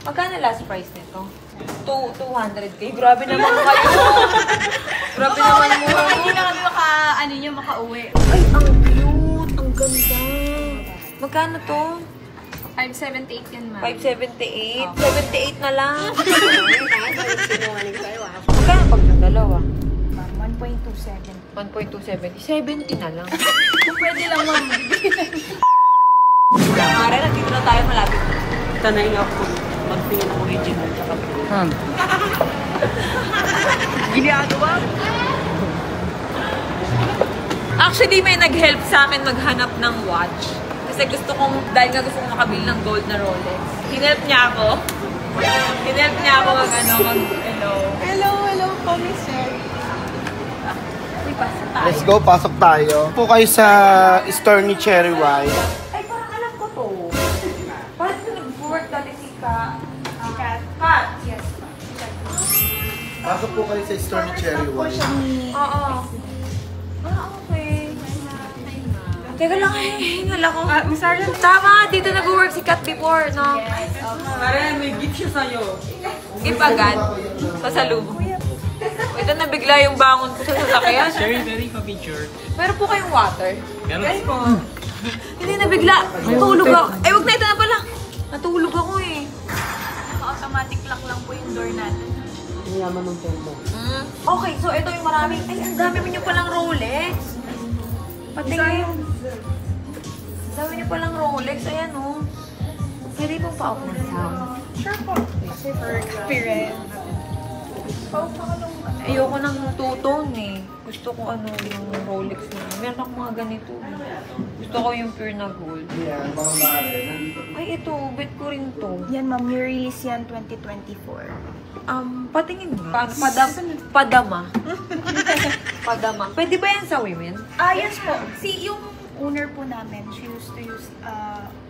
Magkano last price nito? 200k. Grabe naman kayo. Grabe naman mo. Hindi na kami makauwi. Ay, ang cute. Ang ganda. Magkano to? 578 yan, ma'am. 578? 78 na lang. Magkano pag ng dalawa? 1.27. 1.270. 70 na lang. Pwede lang, ma'am. Mara, nandito na tayo malapit. Tanayin ako magpingin ng original tsaka ginagawa. Actually, may nag-help sa akin maghanap ng watch. Kasi dahil nga gusto kong makabili ng gold na Rolex. Hinelp niya ako. Hinelp niya ako hello. Hello po, Miss Sherry. Let's go, pasok tayo. Po kayo sa store ni Cherry White. Ay, parang alam ko to. Parang ito nag-work dati si Kat. Yes. Pasok po kayo sa store ni Cherry White. Oo. Okay. Teka lang, hingal ako. Miss Arlen. Tama, dito nag-work si Kat before, no? Parang may gift siya sa'yo. Gift agad. Pasalubong. Ito na bigla yung bangon ko sa sasakyan. Sherry, very pa-picture. Meron po kayong water? Meron po. Hindi na bigla. Natulog ako. Ay, wag na, ito na pala. Natulog ako eh. Automatic lock lang po yung door natin. Yaman ng tempo. Okay, so ito yung maraming. Ay, ang dami mo nyo palang Rolex. Patingin. Ang dami nyo palang Rolex. Ayan oh. Pwede pong pa-off ng sound. Sure po. Kasi for experience. Ayoko ng two-tone eh. Gusto ko yung Rolex na. Meron akong mga ganito. Gusto ko yung pure na gold. Ay, ito. Bet ko rin to. Yan, ma'am. New release yan 2024. Patingin nga. Padama. Padama. Pwede ba yan sa women? Yes po. Yung owner po namin, she used to use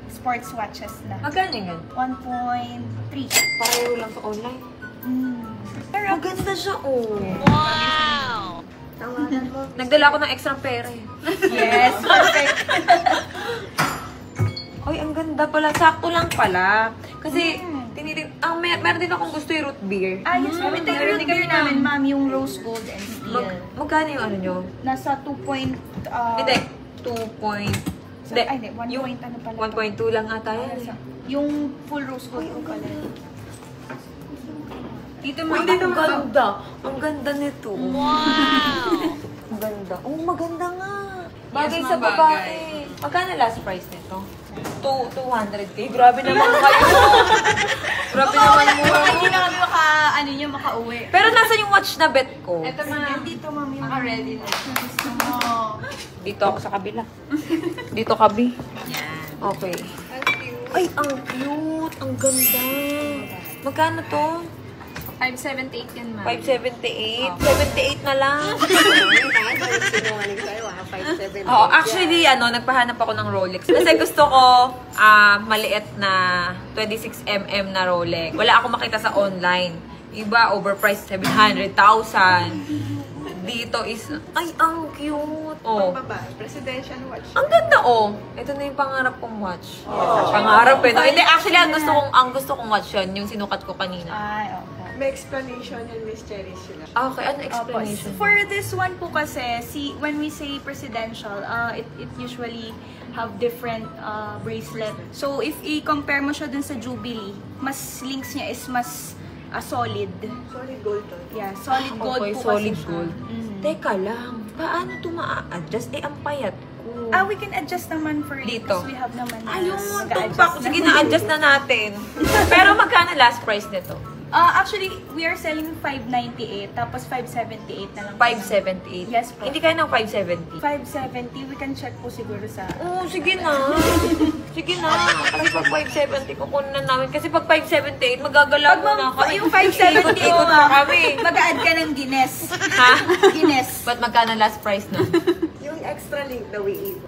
sports watches na. Magkano yan? 1.3. Pareho lang sa online. Pero, Maganda siya, oh. Wow! Nagdala ako ng extra pera eh. yes, perfect. Ay, ang ganda pala. Sakto lang pala. Kasi, meron din akong gusto yung root beer. Yes, ma'am. Ito yung root beer namin, ma'am. Yung rose gold and steel. Magkano yung ano nyo? Nasa 2 point... Hindi, 2 point... Hindi, Ay, hindi. 1 point ano pala. 1.2 lang ata yan. Yung full rose gold yung color. Dito mo. Hindi, ang ganda. Ang ganda nito. Wow! Ang ganda. Oh, maganda nga. Bagay sa babae. Magkano last price nito? 200k. Grabe naman kayo. Grabe naman mo. Hindi na kami makauwi. Pero nasa yung watch na bet ko? Ito ma'am. Dito ma'am yung ready na. Gusto mo. Dito ako sa kabila. Dito kabi. Yan. Okay. Ay, ang cute. Ang ganda. Magkano to? 578 yan, ma'am. 578? 78 na lang. Sinungaling sa'yo, 5'7". Oo, actually, nagpahanap ako ng Rolex. Kasi gusto ko, maliit na 26mm na Rolex. Wala akong makita sa online. Iba, overpriced, 700,000. Dito is, ay, ang cute. Oh. Presidential watch. Ang ganda, oh. Ito na yung pangarap kong watch. Pangarap eh. No? Hindi, actually, ang gusto kong watch yun, yung sinukat ko kanina. Ay, okay. May explanation yung Miss Cherry sila. Okay, ano explanation? For this one po kasi, when we say presidential, it usually have different bracelet. So, if i-compare mo siya dun sa Jubilee, mas links niya is mas solid. Solid gold to. Yeah, solid gold Okay, po solid kasi siya. gold. Teka lang, paano ito ma-adjust? Eh, ang payat ko. We can adjust naman for it. Dito. Because we have naman Ayun, mag-a-adjust tumpak. Sige, na-adjust na natin. Pero magkano last price nito? Actually, we are selling 598, tapos 578 na lang. 578? Yes po. Hindi kaya ng 570? 570, we can check po siguro sa... Oo, sige na. Sige na. Kasi pag 570, kukunin na namin. Kasi pag 578, magagalaw mo na kami. Yung 570 Ikot na kami. mag-add ka ng Guinness. Ha? Guinness. Ba't magkano last price na? Yung extra link na we eat.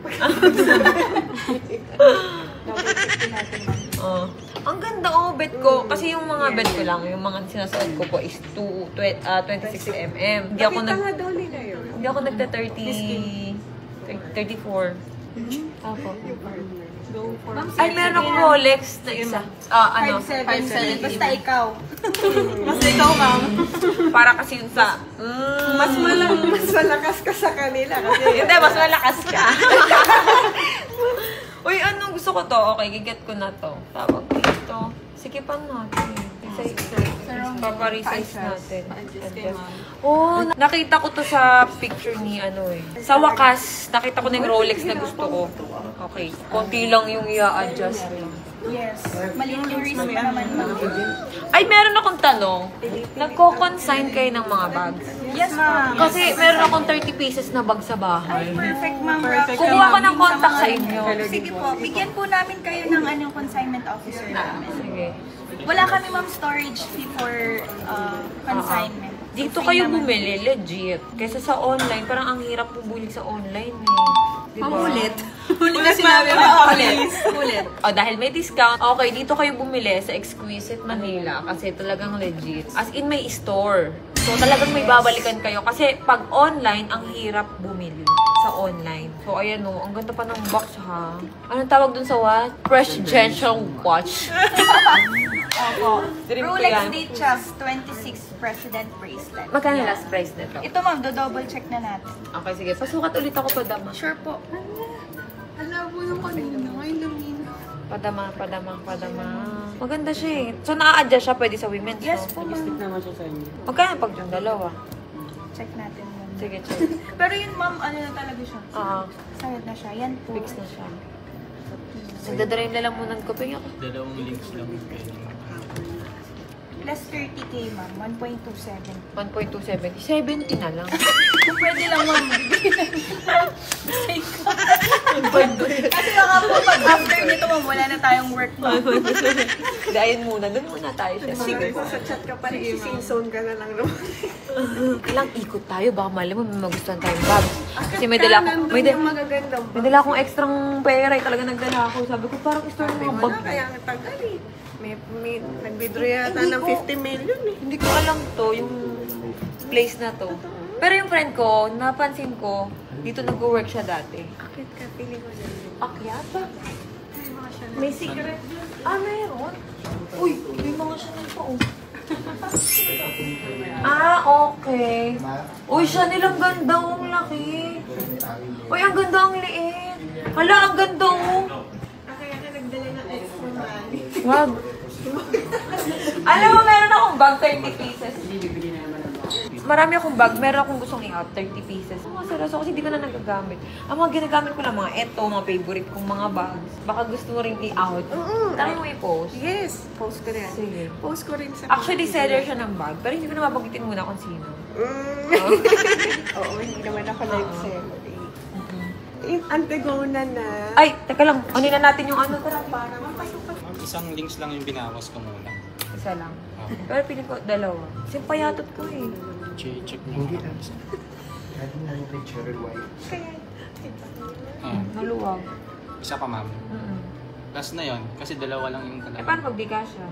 Oh. Ang ganda bet ko. Kasi yung mga bet ko lang, yung mga sinasuot ko po is 26mm. Hindi ako Nakita nga daw nila yun. nagta 34. Ako. go for... Ay, meron akong Rolex na isa. Ano? 570. Basta ikaw. Kasi ikaw, ma'am. Para kasi yun sa... Mas malakas ka sa kanila. Kasi Hindi, mas malakas ka. Uy, ano, gusto ko to. Okay, giget ko na to. Tawag dito. Sige pa natin. Paparize natin. Oh, nakita ko to sa picture ni ano eh. Sa wakas, nakita ko na yung Rolex na gusto ko. Okay. Konti lang yung i-adjust. Yes. Maliit yung wrist mo naman. Ay, meron akong tanong. Nagko-consign kayo ng mga bags? Yes, ma'am. Kasi meron akong 30 pieces na bag sa bahay. Perfect, ma'am. Kukuha ko ng contact sa inyo. Sige po. Bigyan po namin kayo ng anong consignment officer namin. Sige. Wala kami, ma'am, storage fee for consignment. Dito So, free kayo naman. bumili, legit. Kaysa sa online, parang ang hirap bumili sa online eh. Diba? Ulit sinabi mo. Ulit. O, dahil may discount, okay, dito kayo bumili sa Exquisite Manila kasi talagang legit. As in, may store. So, talagang may babalikan kayo. Kasi pag online, ang hirap bumili sa online. So, ayan o, ang ganda pa ng box ha. Anong tawag dun sa what? Presidential watch. Opo. Dream ko Rolex yan. Datejust 26 President Bracelet. Magkano last price nito? Ito, ma'am, do-double check na natin. Okay, sige. Pasukat ulit ako pa dama. Sure po. Alam mo yung kanina. Ay, lumina. Padama. Maganda siya eh. So, na-adjust siya pwede sa women's. Yes no? po, ma'am. naman siya sa inyo. Magkano pag yung dalawa? Check natin yun. Sige, check. Pero yun, ma'am, ano na talaga siya? Sayad na siya. Yan po. Fix na siya. Nagdadarayin na lang muna ng koping ako. Dalawang links lang yung pwede. Plus 30K, ma'am. 1.27. 1.270. 70 na lang. Kung pwede lang, ma'am. Kasi baka po, pag after nito, ma'am, wala na tayong work, ma'am. Dayan muna. Doon muna tayo siya. Sige, sa chat ka pa rin. Zone ka na lang naman. Ilang ikot tayo. Baka mali mo, may magustuhan tayong bag. Kasi may dala akong... Nandun yung magagandang May dala akong extrang pera. Talaga nagdala ako. Sabi ko, parang store mo yung bag. Kaya ang tagal eh. May nag-withdraw yata ng 50 million eh. Hindi ko alam to, yung place na to. Pero yung friend ko, napansin ko, dito nag-work siya dati. Akit ka, feeling ko dyan. Akyat ba? May secret dun. Ah, meron? Uy, may mga Chanel pa oh. Ah, okay. Uy, Chanel ang ganda oh, ang laki. Uy, ang ganda ang liit. Hala, ang ganda oh. Kaya ka nagdala ng extra money. Wag. Alam mo, meron akong bag, 30 pieces. Marami akong bag, meron akong gustong i-out, 30 pieces. Mga seryoso, kasi hindi ko na nagagamit. Ang mga ginagamit ko lang, mga eto, mga favorite kong mga bags. Baka gusto mo rin i-out. Tara mo i-post. Yes, post ko rin. Sige. Post ko rin sa... Actually, seller siya ng bag, pero hindi ko na mabanggitin muna kung sino. Oo, hindi naman ako live seller. Antigona na. Ay, teka lang, ano na natin yung ano? Tara, para Isang links lang yung binawas ko muna. isa lang. Pero piling ko, dalawa. Kasi payatot ko eh. Check mo. Hindi lang. Lagi na yung kay Cherry White. Maluwag. Isa pa, ma'am. Last na yon kasi dalawa lang yung Eh, paano pag di kasha?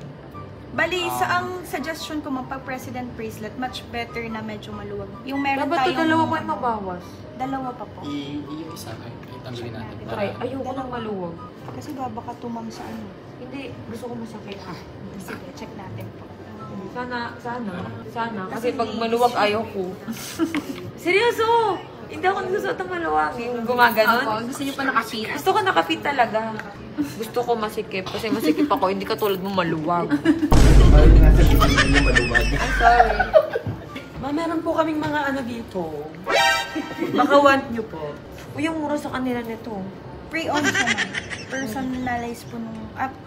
Bali, sa ang suggestion ko, ma'am, pag President Bracelet, much better na medyo maluwag. Yung meron Dapat to tayong... dalawa pa yung mabawas. Dalawa pa po. Yung isa, ay tanggalin natin. Try, ayoko ng maluwag. Kasi baka tumam sa ano. Hindi, gusto ko masakit. Sige, check natin po. Sana. Kasi pag maluwag, ayaw ko. Seryoso! Hindi ako nagsusuot ng maluwag. Yung gumaganon. Gusto niyo pa nakapit? Gusto ko nakapit talaga. Gusto ko masikip. Kasi masikip ako, hindi katulad mo maluwag. Parang nasa likod yung maluwag. I'm sorry. Meron po kaming mga ano dito. Baka want nyo po. Uy, yung mura sa kanila nito. Pre-owned siya, ma'am. Personalize po nung...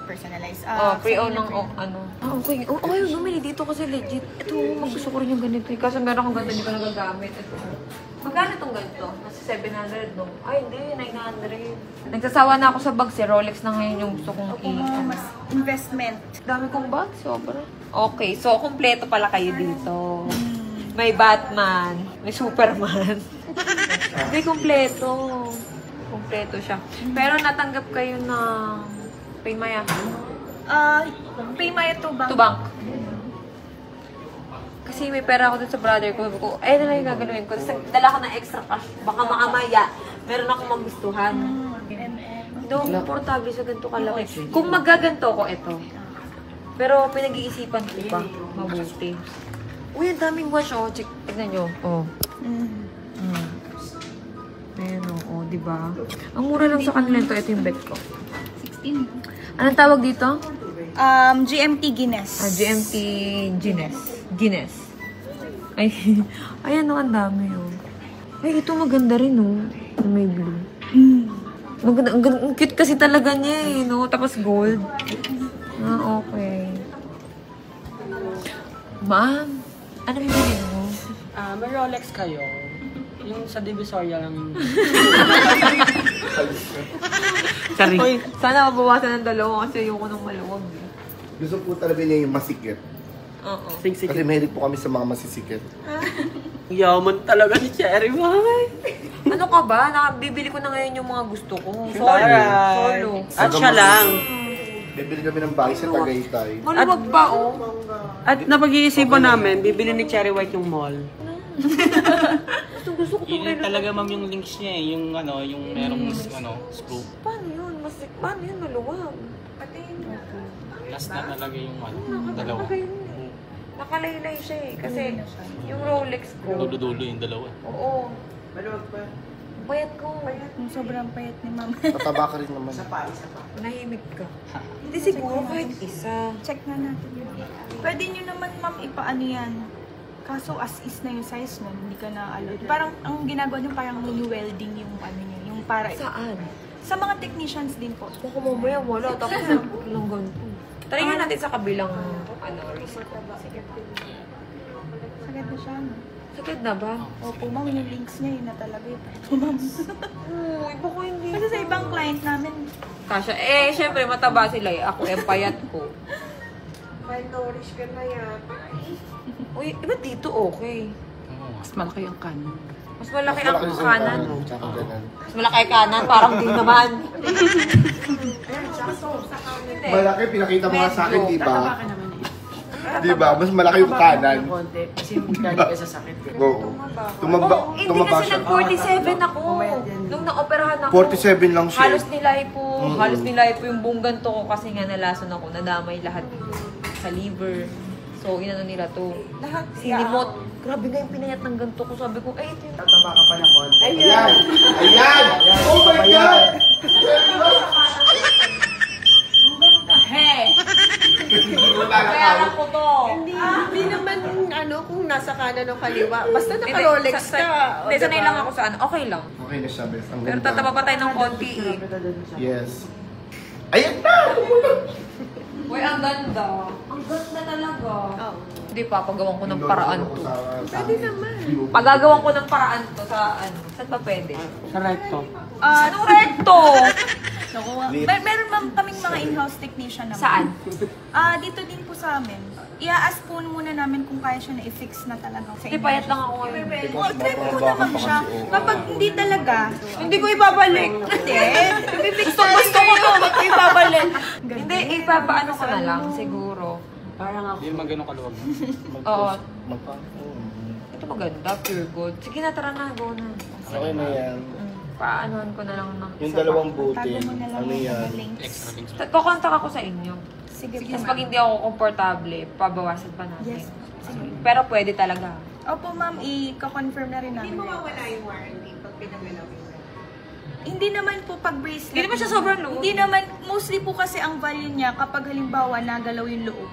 personalize. Pre-own ng ano. Okay. Okay, bumili dito kasi legit. Ito, gusto ko rin yung ganito. Kasi meron akong ganito, hindi ko nagagamit. Ito. Magkano itong ganito? Nasa 700, no? Ay, hindi. 900. Nagsasawa na ako sa bags. Rolex na ngayon yung gusto kong Mas investment. Dami kong bags, sobra. Okay, so kompleto pala kayo dito. May Batman, may Superman. Hindi, kompleto. Kompleto siya. Pero natanggap kayo ng Paymaya. Paymaya to bank. To bank. Kasi may pera ako dun sa brother ko. Sabi ko, na lang yung gagawin ko. Tapos dala ko ng extra cash. Baka makamaya. Meron akong magustuhan. No, komportable sa ganito kalaki. Kung magaganto ko, ito. Pero pinag-iisipan ko pa. Mabuti. Uy, ang daming watch, oh. Check, tignan nyo. Oh. Ayan, oh, diba? Ang mura lang sa kanila ito. Ito yung bet ko. 16. Anong tawag dito? GMT Guinness. GMT Guinness. Ay, ayan, oh, ang dami, oh. Ay, ito maganda rin, oh. May blue. Maganda, ang cute kasi talaga niya, eh, no? Tapos gold. Okay. Ma'am, ano bibili mo? May Rolex kayo. Yung sa Divisoria lang yung... Sorry. Uy, sana mabawasan ng dalawa kasi ayoko ng maluwag. Gusto po talaga niya yung masikip. Oo. Singsik. Kasi mahilig po kami sa mga masisikip. Yaman talaga ni Cherry Pie. Ano ka ba? Nakabibili ko na ngayon yung mga gusto ko. Solo. Alright. Solo. At siya lang. Bibili kami ng bahay sa Tagaytay. Maluwag pa, oh. At napag-iisipan namin, bibili ni Cherry White yung mall. Gusto ko Yun talaga ma'am yung links niya eh. Yung ano, yung merong screw. Paano yun? Paano yun maluwag? Last na talaga yung ano, dalawa. Nakalaylay siya eh. Kasi yung Rolex ko. Dulo-dulo yung dalawa. Oo. Bayat ko. Yung sobrang payat ni ma'am. Tataba ka rin naman. Nahimik ka. Hindi siguro kahit isa. Check na natin yun. Pwede nyo naman ma'am ipaano yan. Kaso as is na yung size mo, hindi ka na allowed. Parang ang ginagawa nyo parang welding yung ano nyo. Yung para Saan? sa mga technicians din po. Baka mamaya wala. Tapos lang ganito. Try nga natin sa kabilang risk. Sagad na siya, no? Sakit na ba? Opo, ma'am, yung links niya, yun na talaga yun. Ito, ma'am. Uy, baka hindi. Kasi sa ibang client namin, Kasha, syempre mataba sila eh. Ako, yung payat ko. Malnourished ka na yan. Uy, iba dito okay. Mas malaki ang kanan. Mas malaki ang kanan. Tsaka ganun. Mas malaki ang kanan, parang di naman. Malaki, pinakita mo nga sa akin, di ba? Bakit naman eh? Di ba? Mas malaki yung kanan. Ng konti. Kasi galing ka sa sakit. Oo. Hindi Tumaba kasi siya. nag-47 ako. Nung na-operahan ako. 47 lang siya. Halos nilay po. Halos nilay po yung buong ganto ko kasi nga nalason ako. Nadamay lahat sa liver. So, inano nila to. Lahat. Sinimot. Grabe nga yung pinayat ng ganto ko. Sabi ko, ito yung... Tataba ka pa ng konti. Ayan! Ayan! Oh my God! Ang ganda. He! Kaya ko to. Hindi naman kung nasa kanan o kaliwa. Basta naka-Rolex ka. Hindi, sanay lang ako sa ano. Okay lang. Okay na siya, best. Ang Pero ganda. tataba pa tayo ng konti eh. Yes. Ayan na! Uy, ang ganda. Ang ganda talaga. Hindi, papagawan ko ng paraan to. Pwede naman. Pagagawan ko ng paraan to sa ano. Saan ba pwede? Sa right to. Anong recto? meron ma'am kaming mga in-house technician naman. Saan? Dito din po sa amin. I-ask po muna namin kung kaya siya na-fix na talaga sa Hindi, payat lang ako ngayon. Try mo muna ma'am siya. Kapag hindi talaga, Hindi ko ibabalik. hindi. Gusto ko to. Ba't ko ibabalik? Hindi, ipapaano ko na lang siguro. Parang ako. Hindi yung magano kaluwag. Oo. Ito maganda, pure gold. Sige na, tara na. Go na. Okay na yan. Paanohan ko na lang ng Yung isa dalawang Tago butil. mo na lang Ano yung yan? links. Extra links. Kukontak ako sa inyo. Sige po. Tapos pag hindi ako komportable, pabawasan pa natin. Yes. Pero pwede talaga. Opo ma'am, i-confirm na rin namin. Hindi mawawala yung warranty pag pinagalaw yung Hindi naman po pag bracelet. Hindi naman siya sobrang loob. Hindi naman, mostly po kasi ang value niya kapag halimbawa nagalaw yung loob.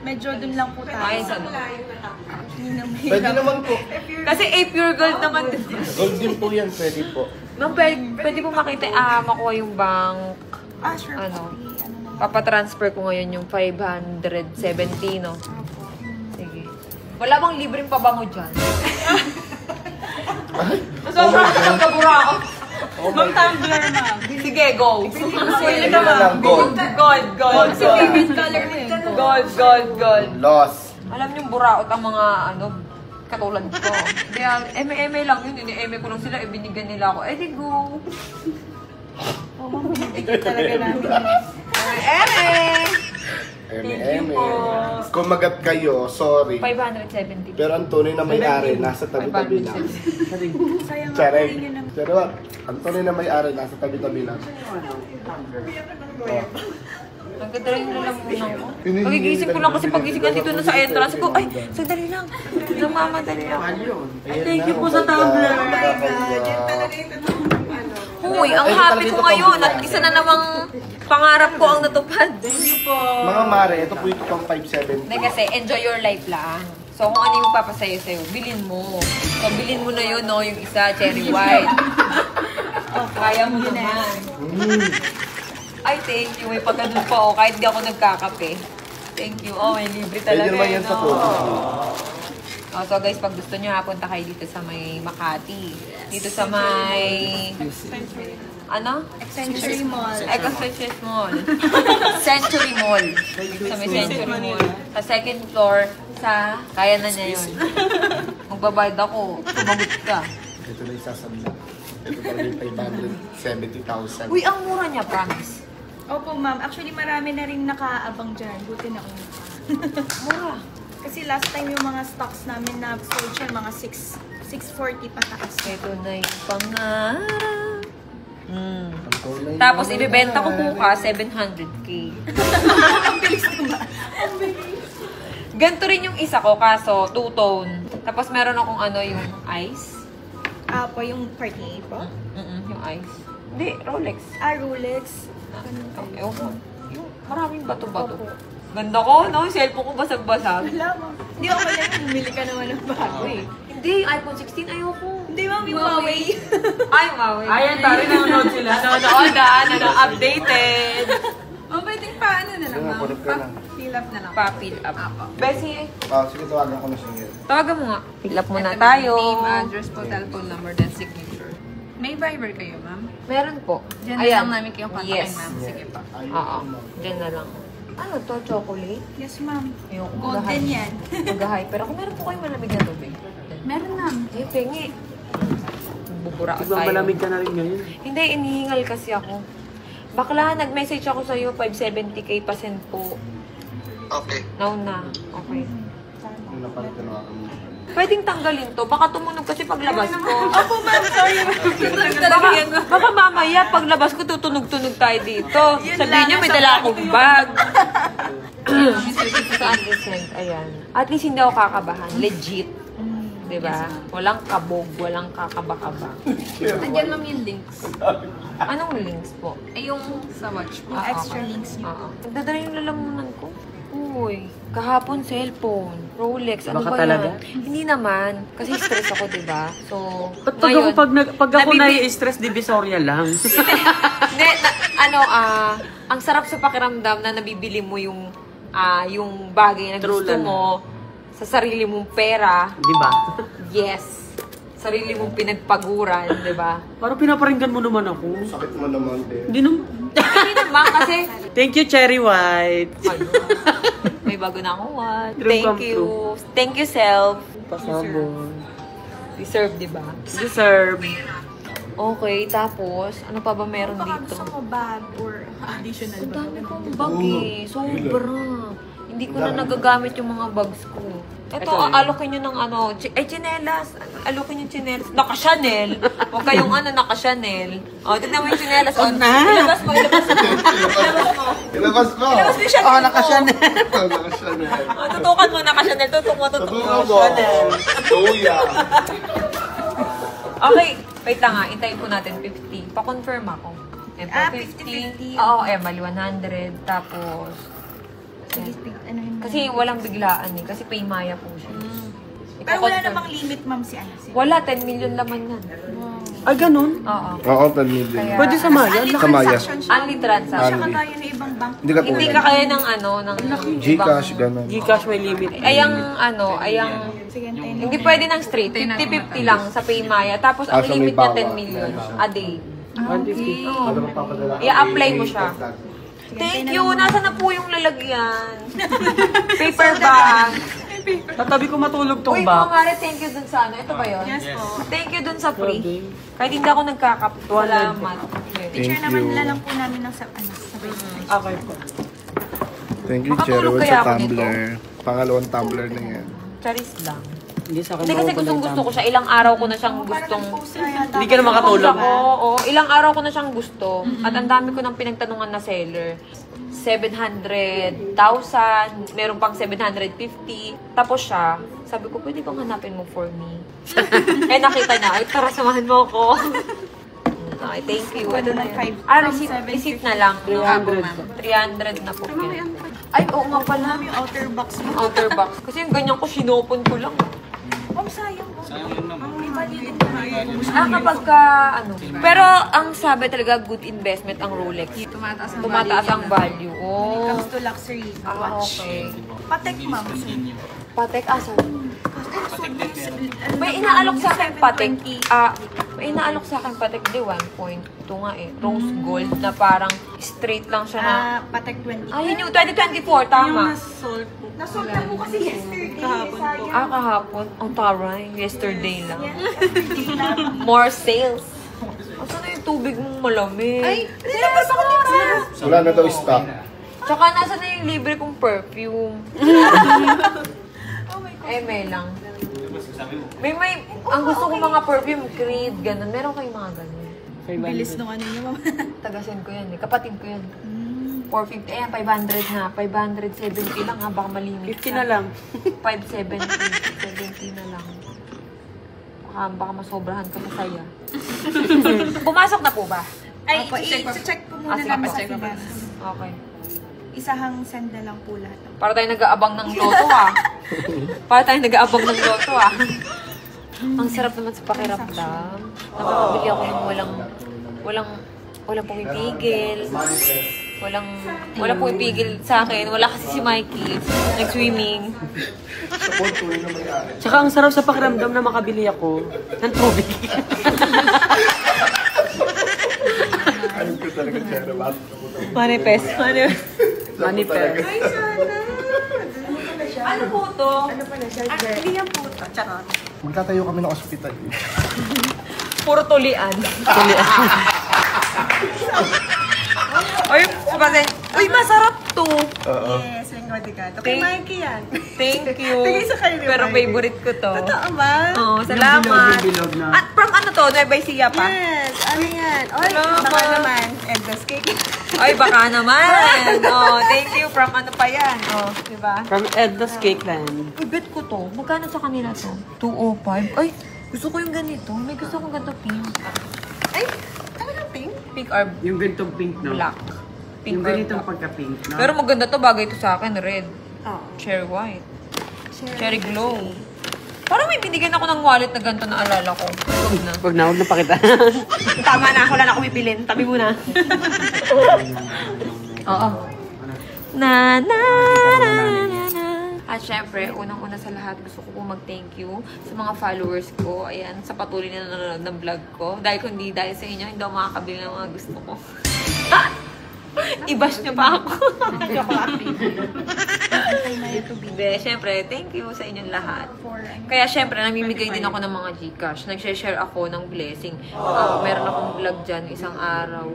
Medyo dun lang po tayo. Ay, sa Hindi naman. Pwede naman po. Kasi pure gold naman din. Gold din po yan, pwede po. Ma'am, pwede po makita, makuha yung bank. Sure. Ano? Ano na. Papatransfer ko ngayon yung 570, no? Sige. Wala bang libreng pabango dyan? Sobrang kabura. Mag-tumbler ma'am. Sige, go. Sige Ito na lang, gold. Gold. Sa favorite color mo yun. Gold. Loss. Alam niyong buraot ang mga, katulad ko. Kaya, eme lang yun. Ini-eme ko lang sila, ibinigyan nila ako. Di go. Oh, ma'am, pinipigil talaga namin. Eme! Eme. Kung magat kayo, sorry. 570. Pero ang tunay na may-ari, nasa tabi-tabi lang. Sayang nga Charek. po yun naman. Pero ang tunay na may-ari, nasa tabi-tabi lang. Nagkadala yung lalamunan ko. Pagigising ko lang kasi pagising ka dito na sa entrance ko. Ay, sandali lang. Namamadali lang. Thank you po sa tumbler. Huy, ang happy ko ngayon. At isa na namang pangarap ko ang natupad. Mga mare, ito po ito pang 570. Hindi kasi, enjoy your life lang. So, kung ano yung papasayo sa'yo, bilhin mo. So, bilhin mo na yun, no? Yung isa, cherry white. Kaya mo naman. Ay, thank you. May pagkadun pa, oh. Kahit di ako nagkakape. Thank you. Oh, may libre talaga. Pwede naman yan sa no? food. Oh, so guys, pag gusto nyo, punta kayo dito sa may Makati. Dito sa may... Ano? Century Mall. Century Mall. Century Mall. Sa may Century Mall. Sa second floor, sa... Kaya na niya yun. Magbabayad ako. Sumagot ka. Ito na isasamla. Ito talaga yung 570,000. Uy, ang mura niya, promise. Opo, ma'am. Actually, marami na rin nakaabang dyan. Buti na una. Mura. Kasi last time yung mga stocks namin na sold siya, mga 640 pataas. Ito na yung pangarap. Ang tunay na Tapos, may-ari. ibibenta ko bukas, 700K. Ang bilis naman. Ganito rin yung isa ko, kaso two-tone. Tapos, meron akong yung ice. Po, yung party po. Yung ice. Hindi, Rolex. Rolex. Ewan ko. Yung maraming bato-bato. Ganda ko, no? Yung cellphone ko basag-basag. Wala, ma'am. Hindi ako pala bumili ka naman ng bago eh. Hindi, yung iPhone 16 ayoko. Hindi, ma'am, yung Huawei. Ay, Huawei. Ayan, tari nanonood sila. Nanonood, updated. Pwedeng pa, ano na lang, ma'am. Purap ka lang. Fill up na lang. Pa-fill up. Bessie, Sige, tawagan ko na siya ngayon. tawagan mo nga. Fill up muna tayo. Name, address po, telephone number, then signature. May Viber kayo, ma'am? Meron po. Diyan na lang namin kayo kontakin, Yes. ma'am. Sige pa. Oo. Diyan na lang. Ano to? Chocolate? Yes, ma'am. Ayoko. Golden yan. Mag-hyper ako. Meron po kayong malamig na tubig. Meron, ma'am. Ay, pengi. Bubura Diba tayo. malamig ka na rin ngayon? Hindi, inihingal kasi ako. Bakla, nag-message ako sa'yo, 570K pa send po. Okay. Now na. Okay. Yung napalit na ako. Pwedeng tanggalin to. Baka tumunog kasi paglabas ko. Opo, ma'am. Sorry. Baka mamaya paglabas ko tutunog-tunog tayo dito. Sabihin niyo may dala akong bag. Saan send? Ayan. At least hindi ako kakabahan. Legit. Diba? Walang kabog, walang kakaba-kaba. Nandiyan, ma'am, yung links. Anong links po? Ay, yung sa watch po. Yung extra links niyo. Oo. Nagdadala yung lalamunan ko. Uy, kahapon cellphone, Rolex, ano Baka ba talaga? yan? Hindi naman. Kasi stress ako, diba? So, Ba't pag ako nabibi- nai-stress, divisoria lang? Hindi, ang sarap sa pakiramdam na nabibili mo yung bagay na True gusto lang. mo sa sarili mong pera. Di ba? Yes. Sarili mong pinagpaguran, di ba? Parang pinaparinggan mo naman ako. Sakit mo naman, eh. Hindi naman. Hindi naman kasi, Thank you, Cherry White. ano, may bago na akong what. Dream Thank come you. Thank you, self. Pasabon. Deserve, di ba? Deserve. Okay, tapos, ano pa ba meron Baka dito? gusto ko bag or additional Ang bag. dami kong bag eh. Sobra. Hindi ko na nagagamit yung mga bags ko. Ito, alokin nyo ng chinelas. Alokin yung chinelas. Naka-Chanel. Huwag kayong naka-Chanel. O, tignan mo yung chinelas. O, ilabas mo. Ilabas mo! Ilabas mo yung Chanel mo. Naka-Chanel. Naka-Chanel. O, tutukan mo, naka-Chanel. Tutok mo. Tutukan mo! Luya! Okay, wait lang intayin po natin 50. Pa-confirm ako. Ayan po, 50. Oo, mali 100. Tapos, Sige, ano yun? kasi walang biglaan eh. Kasi Paymaya po siya. Pero wala Iko-confirm. namang limit, ma'am, si ano. Wala, 10 million laman yan. Ay, ganun? Oo. Oo, 10 million. Kaya- Pwede sa Maya? Only Sa Maya. transaction siya. Only transaction. Siya kagaya ng ibang bank. Hindi ka Hindi tulad. ka kaya ng Gcash, gano'n. Gcash may limit. ayang Sige, antayin. hindi pwede ng straight. 50-50 lang sa Paymaya. Tapos ang so may limit niya bawat. 10 million a day. 150. Ano magpapadala? I-apply mo siya. Thank you! Nasa na po yung lalagyan? Paper bag. Tatabi ko matulog tong Uy, box. mga mare, thank you dun sa Ito ba yun? Yes po. Thank you dun sa free. Okay. Kahit hindi ako nagkakap. Salamat. Picture Thank naman you. na lang po namin ng sabay-sabay. Okay po. Thank you, Cherry Makatulog White, kaya sa ako nito? tumbler. Pangalawang tumbler na yan. Charis lang. Hindi sa akin Hindi kasi gusto ko siya. Ilang araw ko na siyang gustong... Hindi ka na makatulog. Oo, ilang araw ko na siyang gusto. At ang dami ko nang pinagtanungan na seller. 700,000, meron pang 750. Tapos siya, sabi ko, pwede bang hanapin mo for me? Eh, nakita niya, ay, tara, samahan mo ako. Okay, thank you. Ano na yan? Receipt na lang. 300. 300 na po. Ay, oo nga pala. Yung outer box mo. Outer box. Kasi yung ganyan ko, sinopon ko lang. Sayang. Sayang yun naman. May maliit na. Kapag ka, ano. Pero, ang sabi talaga, good investment ang Rolex. Tumataas ang value. When it Oh. comes to luxury watch. Okay. Patek, ma'am. Patek, asan? May inaalok sa akin patek. May inaalok sa akin patek. Di, 1.2 nga eh. Rose gold na parang straight lang siya na. Patek 20. Yun yung 2024, tama. Nasold na po kasi yesterday. Kahapon po. Kahapon. Ang taray. Yesterday lang. More sales. Asan na yung tubig mong malamig? Ay, Sinabas ako dito. Wala na daw stock. tsaka nasa na yung libre kong perfume. May lang. May, ang gusto ko mga perfume, Creed, ganun. Meron kayong mga ganun. Bilis nung ano niyo, ma'am. Tagasin ko yan eh. Kapatid ko yan. 450. Ayan, 500 na. 570 lang ha. Baka malimit 50 na lang. 570. 70 na lang. Baka masobrahan ka sa saya. Pumasok na po ba? Ay, i-check po muna sige, namin sa check pa. finance. Okay. Isahang send na lang po lahat. Para tayo nag-aabang ng loto ah. Para tayo nag-aabang ng loto ah. Ang sarap naman sa pakiramdam. Nakakabili ako ng walang pumipigil. Walang pumipigil sa akin. Wala kasi si Mikey. Nag-swimming. Tsaka ang sarap sa pakiramdam na makabili ako ng tubig. Ayun ko talaga, Cherry White. Manifest. Manifest. Ano po to? Actually, yan po. Charot. Magtatayo kami ng ospital. Puro tulian. Uy, masarap to. Oo. Yes, lingkod ka. Ito Thank- kay Mikey yan. Thank you. Tingin sa kayo, Pero Mikey. favorite ko to. Totoo ba? Oh, salamat. Bilog na. At from ano to? Nueva Ecija pa? Yes, ano yan? Oy, Salamat. baka naman. Edna's cake. Ay, baka naman. Oh, thank you. From ano pa yan? Oh, diba? From Edna's Cake Land. Uy, bet ko to. Magkano sa kanila to? 205. Ay, gusto ko yung ganito. May gusto kong ganito pink. Ay, talagang pink? Pink or Yung ganitong pink, no? black. Pink Yung or ganitong black. pagka-pink, no? Pero maganda to. Bagay to sa akin. Red. Oo. Cherry white. Cherry glow. Parang may binigyan ako ng wallet na ganito na alala ko. Huwag na. Huwag na pakita. Tama na. Wala na ako bibilin. Tabi mo na. Oo. Na, na, na, na, na. At syempre, unang-una sa lahat, gusto ko pong mag-thank you sa mga followers ko. Ayan, sa patuloy na nanonood ng vlog ko. Dahil kung di dahil sa inyo, hindi ako makakabili ng mga gusto ko. I-bash niyo pa ako. Hindi, syempre, thank you sa inyong lahat. Kaya syempre, namimigay din ako ng mga Gcash. Nag-share ako ng blessing. Meron akong vlog dyan isang araw.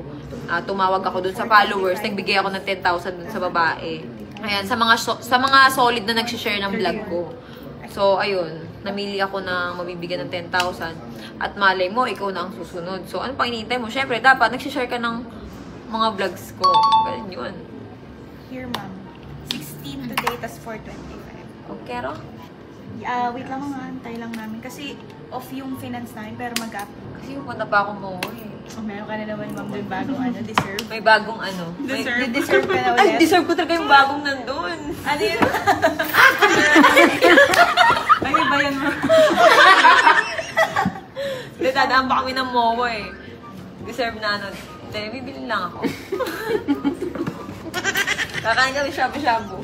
Tumawag ako dun sa followers. Nagbigay ako ng 10,000 dun sa babae. Ayan, sa mga solid na nag-share ng vlog ko. So, ayun. Namili ako na mabibigyan ng 10,000. At malay mo, ikaw na ang susunod. So, ano pang hinihintay mo? Syempre, dapat nag-share ka ng mga vlogs ko. Ganun yun. Here, ma'am. 16 today, tas 425. Okay, ro? Wait lang mga antay lang namin. Kasi off yung finance namin, pero mag-up. Kasi pupunta pa ako mo eh. Meron ka na naman, ma'am, dun bagong deserve. May bagong ano. Deserve ka na Ay, ulit. deserve ko talaga yung bagong nandun. Ano yun? Ay, bayan mo. Hindi, dadaan pa kami ng MOA eh. Deserve na ano. Hindi, bibili lang ako. Kakain kami shabu-shabu.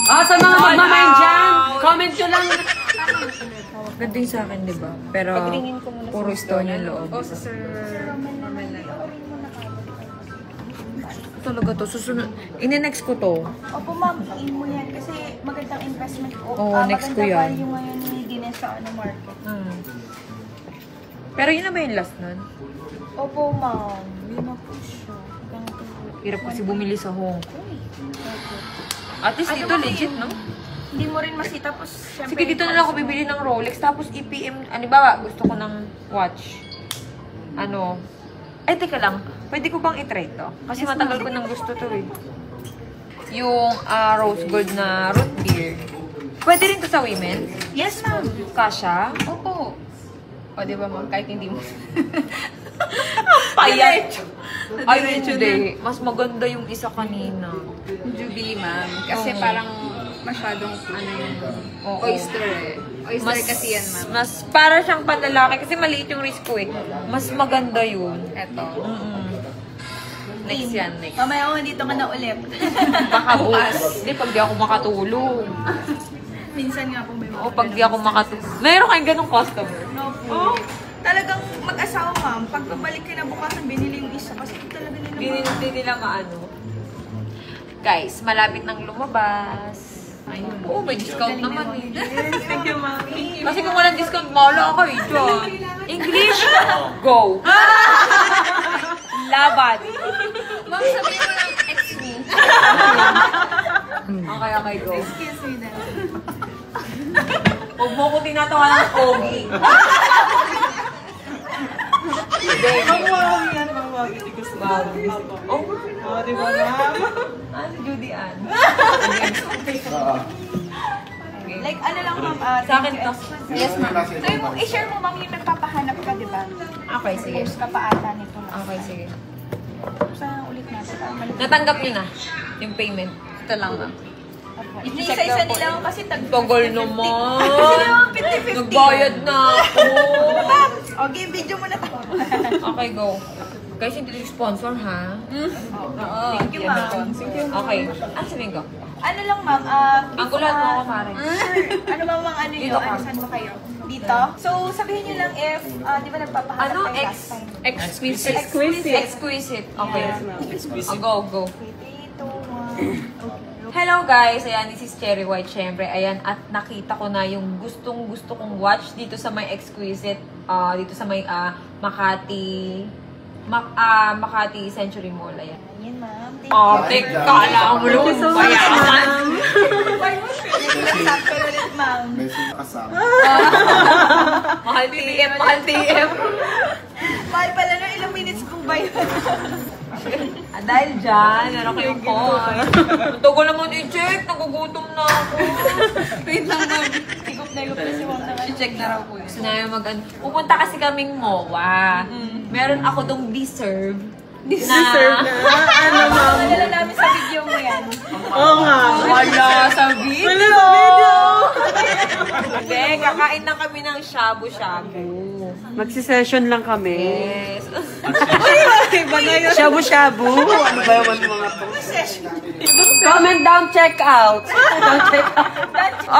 Sa mga magmamain dyan, comment nyo lang. Ganda yung sa akin, di ba? Pero puro stone yung loob. O, sa Sir Mamela. Talaga to, susunod. Ine-next ko to. Opo, ma'am, in mo yan. Kasi magandang investment. Oo, next ko yan. Maganda pa yung ngayon ni Guinness sa market. Pero yun na ba yung last nun? Opo, ma'am. Yun na po siya. Ganito. Hirap kasi bumili sa Hong Kong. At least dito legit, no? Hindi mo rin masita, tapos syempre... Sige, dito na lang ako bibili ng Rolex, tapos EPM, ano ba, gusto ko ng watch. Ano? Ay, teka lang. Pwede ko bang i-try to? Kasi matagal ko nang gusto to eh. Yung rose gold na root beer. Pwede rin to sa women? Yes, ma'am. Kasha? Opo. O, di ba, ma'am? Kahit hindi mo. Payat! Ay, hindi. Mas maganda yung isa kanina. Jubilee, ma'am. Kasi Oo. parang masyadong, ano yung Oo. oyster eh. Oyster kasi yan, ma'am. Mas para siyang panlalaki kasi maliit yung wrist ko eh. Mas maganda yun. Eto. Next yan, next. Mamaya ko, dito ka na ulit. Baka bukas. Hindi, pag di ako makatulong. Minsan nga po may mga... O pag di ako makatulong. Meron kayong ganong customer. No po. Talagang mag-asawa, ma'am. Pag pabalik ka na bukasan, binili yung isa kasi talaga nila Hindi nila maano. Guys, malapit nang lumabas. Ayun. Oo, may discount naman eh. Thank you, ma'am. Kasi kung walang discount, mahala ka eh. Diyan. English, go. Laban. Ma'am, sabihin mo lang ex me. Okay, go. Excuse me na. Huwag mo ko tinatawa ng pogi. Oh, Di ba na? si Judy Ann. Like, ano lang, ma'am, Sa akin to. Yes, ma'am. So, yung i-share mo, ma'am, yung nagpapahanap ka, di ba? Okay, sige. Post ka pa ata nito. Okay, sige. Saan ulit natin? Natanggap niyo na yung payment. Ito lang, ma'am. Isa-isa nila ako kasi Tagal naman. Kasi naman 50-50. Nagbayad na ako. Okay, video mo na to. Okay, go. Guys, hindi ito sponsor, ha? Thank you, ma'am. Okay. Ano sabihin ko? Ano lang, ma'am, Ang gulat mo ako, Mare. ano ba mga ano Dito yun? ka. Ano, saan ba kayo? Dito? So, sabihin nyo lang if, di ba nagpapahanap Ano? kayo last time? Exquisite. Exquisite. Okay. Go, go. 3, 2, 1. Hello guys! Ayan, this is Cherry White, syempre. Ayan, at nakita ko na yung gustong-gusto kong watch dito sa may Exquisite, dito sa may Makati Century Mall. Ayan. Ayan, ma'am. Teka, alam mo yung bayaran. Sakto ulit, ma'am. Messi kasama. Mahal TM, mahal TM. Mahal pala no, ilang minutes kong ba yun? Dahil dyan, meron kayong call. Ang tagal naman i-check, nagugutom na ako. Wait lang, ma'am. Higop na higop na si Wong naman. I-check na raw po yun. Gusto namin pupunta kasi kaming MOA. Meron ako dong deserve. Deserve na. Ano, ma'am? Madala namin sa video mo yan. Oo nga. Wala sa video. Wala sa video. Hindi, kakain lang kami ng shabu-shabu. Magsisession lang kami. Yes. Shabu-shabu. Ano ba yung mga to? Comment down, check out. Down, check out.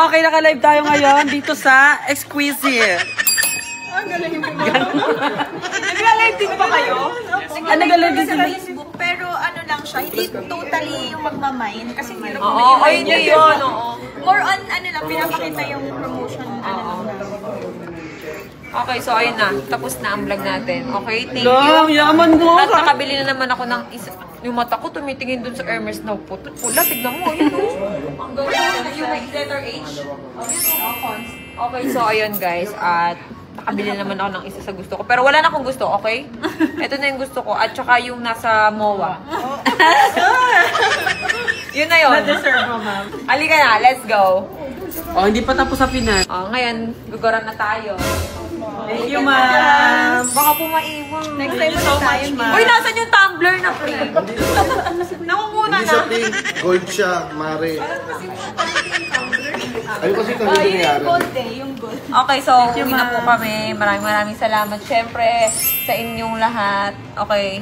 Okay, naka-live tayo ngayon dito sa Exquisite. Nag-live din ba kayo? Nag-live din sa sila. Facebook, pero ano lang siya, hindi totally yung magmamain. Kasi hindi lang Oo, ay hindi yun. Oo. More on, ano lang, pinapakita yung promotion. Ano lang. Okay, so ayun na. Tapos na ang vlog natin. Okay, thank Long, you. yaman mo. At nakabili na naman ako ng isa. Yung mata ko tumitingin dun sa Hermes na pula. Tignan mo, yun o. Ang ganda yung may letter H. Okay, so ayun guys. At nakabili naman ako ng isa sa gusto ko. Pero wala na akong gusto, okay? Ito na yung gusto ko. At saka yung nasa MOA. Yun na yun. Na-deserve mo, ma'am. Halika na, let's go. Oh, hindi pa tapos sa Pinas. Ngayon, guguran na tayo. Thank you, ma'am. Baka po maiwan. Next time ulit tayo, ma'am. Uy, nasan yung tumbler na free? Nakunguna Hindi na. sa pink. Gold siya, Mare. Ayun kasi ito Yun yung nangyari. gold eh, yung gold. Okay, so uwi na po kami. Maraming salamat. Siyempre, sa inyong lahat. Okay.